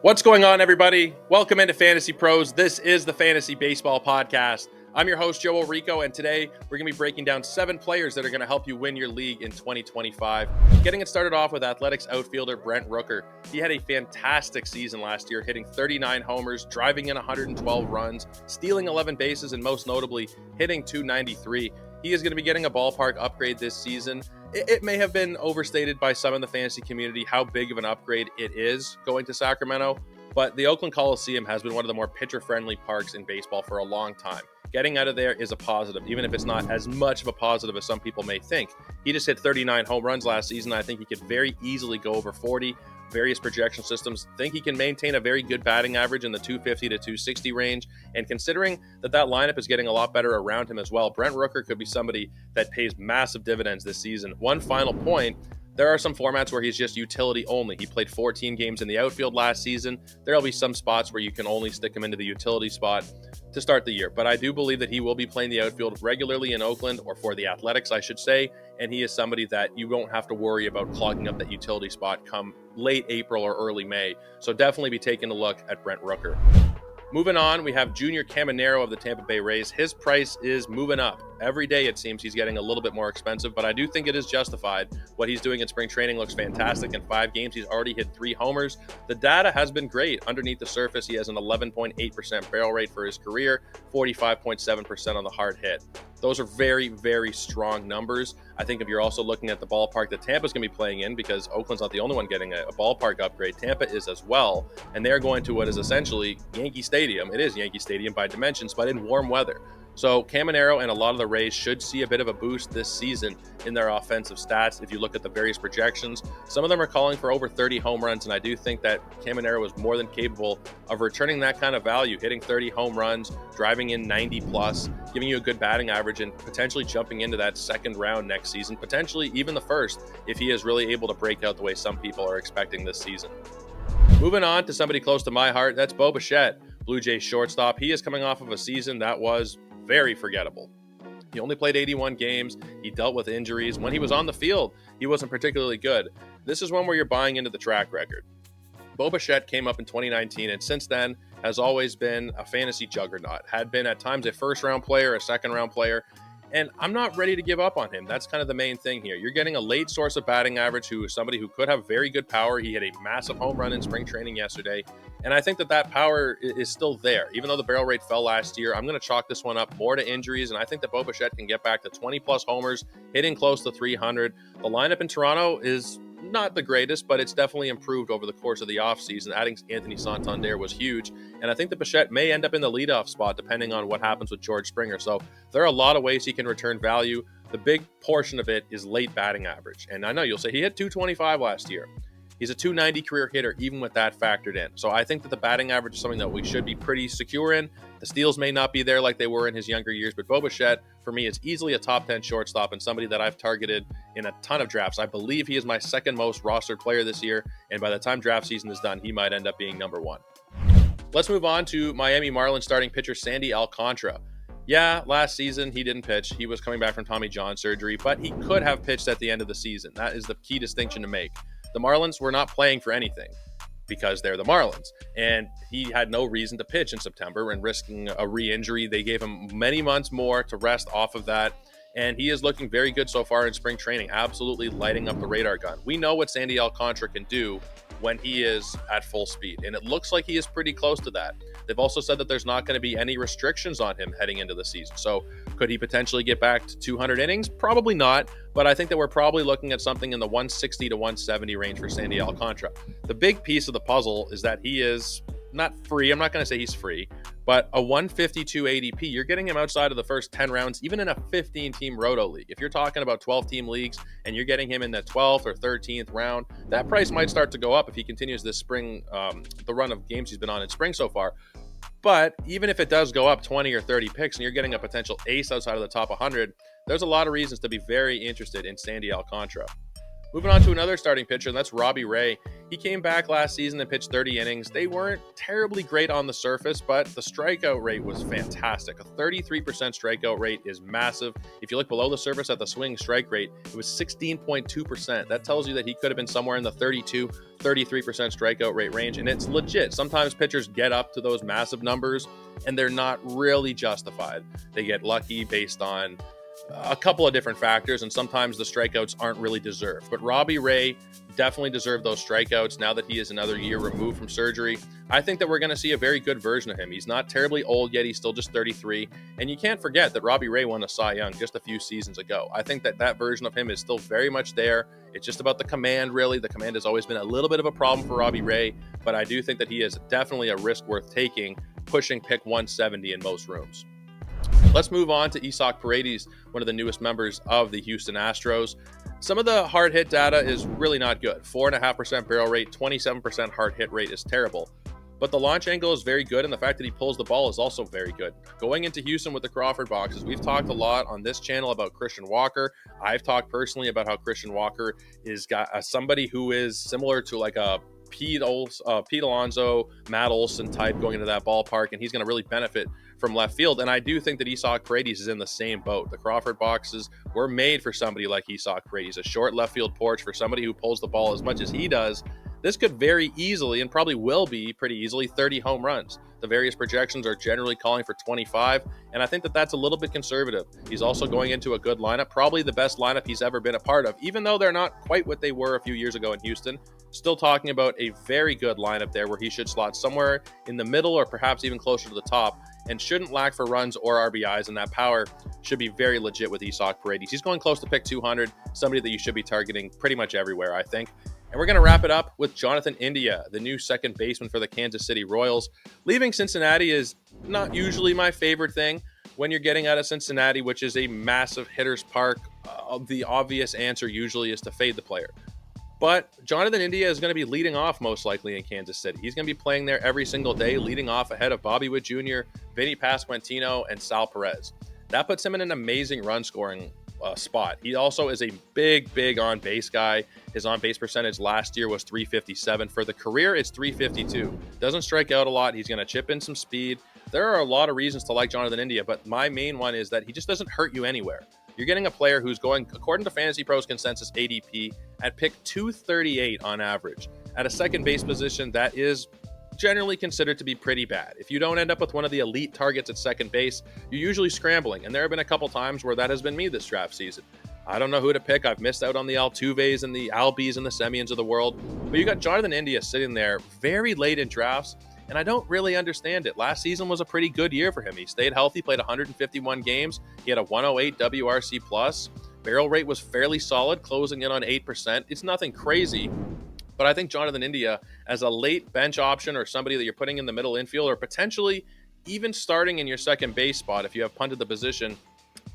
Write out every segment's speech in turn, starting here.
What's going on, everybody? Welcome into Fantasy Pros. This is the Fantasy Baseball Podcast. I'm your host, Joe Orrico, and today we're going to be breaking down 7 players that are going to help you win your league in 2025. Getting it started off with Athletics outfielder Brent Rooker. He had a fantastic season last year, hitting 39 homers, driving in 112 runs, stealing 11 bases, and most notably, hitting .293. He is going to be getting a ballpark upgrade this season. It may have been overstated by some in the fantasy community how big of an upgrade it is going to Sacramento, but the Oakland Coliseum has been one of the more pitcher-friendly parks in baseball for a long time. Getting out of there is a positive, even if it's not as much of a positive as some people may think. He just hit 39 home runs last season. I think he could very easily go over 40. Various projection systems think he can maintain a very good batting average in the 250 to 260 range. And considering that lineup is getting a lot better around him as well, Brent Rooker could be somebody that pays massive dividends this season. One final point. There are some formats where he's just utility only. He played 14 games in the outfield last season. There'll be some spots where you can only stick him into the utility spot to start the year. But I do believe that he will be playing the outfield regularly in Oakland, or for the Athletics, I should say. And he is somebody that you won't have to worry about clogging up that utility spot come late April or early May. So definitely be taking a look at Brent Rooker. Moving on, we have Junior Caminero of the Tampa Bay Rays. His price is moving up. Every day, it seems he's getting a little bit more expensive, but I do think it is justified. What he's doing in spring training looks fantastic. In 5 games, he's already hit 3 homers. The data has been great. Underneath the surface, he has an 11.8% barrel rate for his career, 45.7% on the hard hit. Those are very, very strong numbers. I think if you're also looking at the ballpark that Tampa's going to be playing in, because Oakland's not the only one getting a ballpark upgrade, Tampa is as well, and they're going to what is essentially Yankee Stadium. It is Yankee Stadium by dimensions, but in warm weather. So Caminero and a lot of the Rays should see a bit of a boost this season in their offensive stats. If you look at the various projections, some of them are calling for over 30 home runs, and I do think that Caminero is more than capable of returning that kind of value, hitting 30 home runs, driving in 90 plus, giving you a good batting average, and potentially jumping into that second round next season, potentially even the first, if he is really able to break out the way some people are expecting this season. Moving on to somebody close to my heart, that's Bo Bichette, Blue Jays shortstop. He is coming off of a season that was very forgettable. He only played 81 games. He dealt with injuries. When he was on the field, he wasn't particularly good. This is one where you're buying into the track record. Bo Bichette came up in 2019, and since then has always been a fantasy juggernaut. Had been at times a first-round player, a second-round player, and I'm not ready to give up on him. That's kind of the main thing here. You're getting a late source of batting average who is somebody who could have very good power. He had a massive home run in spring training yesterday, and I think that power is still there. Even though the barrel rate fell last year, I'm going to chalk this one up more to injuries, and I think that Bo Bichette can get back to 20-plus homers, hitting close to 300. The lineup in Toronto is not the greatest, but it's definitely improved over the course of the offseason. Adding Anthony Santander was huge, and I think that Bichette may end up in the leadoff spot depending on what happens with George Springer. So there are a lot of ways he can return value. The big portion of it is late batting average, and I know you'll say he hit 225 last year. He's a 290 career hitter, even with that factored in. So I think that the batting average is something that we should be pretty secure in. The steals may not be there like they were in his younger years, but Bo Bichette, for me, is easily a top 10 shortstop and somebody that I've targeted in a ton of drafts. I believe he is my second most rostered player this year, and by the time draft season is done, he might end up being number 1. Let's move on to Miami Marlins starting pitcher Sandy Alcantara. Yeah, last season he didn't pitch. He was coming back from Tommy John surgery, but he could have pitched at the end of the season. That is the key distinction to make. The Marlins were not playing for anything because they're the Marlins, and he had no reason to pitch in September and risking a re-injury. They gave him many months more to rest off of that, and he is looking very good so far in spring training, absolutely lighting up the radar gun. We know what Sandy Alcantara can do when he is at full speed, and it looks like he is pretty close to that. They've also said that there's not going to be any restrictions on him heading into the season. So could he potentially get back to 200 innings? Probably not, but I think that we're probably looking at something in the 160 to 170 range for Sandy Alcantara. The big piece of the puzzle is that he is not free. I'm not going to say he's free, but a 152 ADP, you're getting him outside of the first 10 rounds, even in a 15-team roto league. If you're talking about 12-team leagues and you're getting him in the 12th or 13th round, that price might start to go up if he continues this spring, the run of games he's been on in spring so far. But even if it does go up 20 or 30 picks and you're getting a potential ace outside of the top 100, there's a lot of reasons to be very interested in Sandy Alcantara. Moving on to another starting pitcher, and that's Robbie Ray. He came back last season and pitched 30 innings. They weren't terribly great on the surface, but the strikeout rate was fantastic. A 33% strikeout rate is massive. If you look below the surface at the swing strike rate, it was 16.2%. That tells you that he could have been somewhere in the 32, 33% strikeout rate range, and it's legit. Sometimes pitchers get up to those massive numbers, and they're not really justified. They get lucky based on a couple of different factors, and sometimes the strikeouts aren't really deserved. But Robbie Ray definitely deserved those strikeouts now that he is another year removed from surgery. I think that we're going to see a very good version of him. He's not terribly old yet. He's still just 33. And you can't forget that Robbie Ray won a Cy Young just a few seasons ago. I think that that version of him is still very much there. It's just about the command, really. The command has always been a little bit of a problem for Robbie Ray, but I do think that he is definitely a risk worth taking, pushing pick 170 in most rooms. Let's move on to Paredes, one of the newest members of the Houston Astros. Some of the hard hit data is really not good. 4.5% barrel rate, 27% hard hit rate is terrible. But the launch angle is very good, and the fact that he pulls the ball is also very good. Going into Houston with the Crawford boxes, we've talked a lot on this channel about Christian Walker. I've talked personally about how Christian Walker is somebody who is similar to like a Pete Alonso, Matt Olson type going into that ballpark, and he's going to really benefit from left field. And I do think that Paredes is in the same boat. The Crawford boxes were made for somebody like Paredes, a short left field porch for somebody who pulls the ball as much as he does. This could very easily, and probably will be pretty easily, 30 home runs. The various projections are generally calling for 25, and I think that that's a little bit conservative. He's also going into a good lineup, probably the best lineup he's ever been a part of, even though they're not quite what they were a few years ago in Houston. Still talking about a very good lineup there where he should slot somewhere in the middle or perhaps even closer to the top, and shouldn't lack for runs or RBIs, and that power should be very legit with Paredes. He's going close to pick 200, somebody that you should be targeting pretty much everywhere, I think. And we're going to wrap it up with Jonathan India, the new second baseman for the Kansas City Royals. Leaving Cincinnati is not usually my favorite thing when you're getting out of Cincinnati, which is a massive hitter's park. The obvious answer usually is to fade the player. But Jonathan India is going to be leading off most likely in Kansas City. He's going to be playing there every single day, leading off ahead of Bobby Witt Jr., Vinny Pasquantino, and Sal Perez. That puts him in an amazing run scoring spot. He also is a big on-base guy. His on-base percentage last year was .357. For the career, it's .352. Doesn't strike out a lot. He's going to chip in some speed. There are a lot of reasons to like Jonathan India, but my main one is that he just doesn't hurt you anywhere. You're getting a player who's going, according to FantasyPros consensus ADP, at pick 238 on average. At a second base position, that is generally considered to be pretty bad. If you don't end up with one of the elite targets at second base, you're usually scrambling, and there have been a couple times where that has been me this draft season. I don't know who to pick. I've missed out on the Altuves and the Albies and the Semyons of the world, but you got Jonathan India sitting there very late in drafts, and I don't really understand it. Last season was a pretty good year for him. He stayed healthy, played 151 games. He had a 108 WRC+. Barrel rate was fairly solid, closing in on 8%. It's nothing crazy, but I think Jonathan India as a late bench option or somebody that you're putting in the middle infield or potentially even starting in your second base spot if you have punted the position,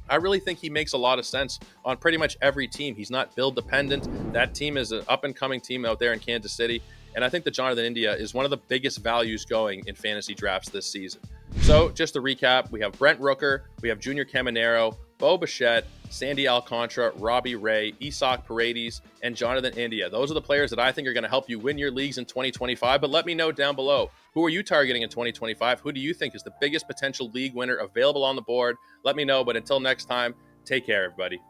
I really think he makes a lot of sense on pretty much every team. He's not build dependent. That team is an up-and-coming team out there in Kansas City, and I think that Jonathan India is one of the biggest values going in fantasy drafts this season. So just to recap, we have Brent Rooker, we have Junior Caminero, Bo Bichette, Sandy Alcantara, Robbie Ray, Paredes, and Jonathan India. Those are the players that I think are going to help you win your leagues in 2025. But let me know down below, who are you targeting in 2025? Who do you think is the biggest potential league winner available on the board? Let me know. But until next time, take care, everybody.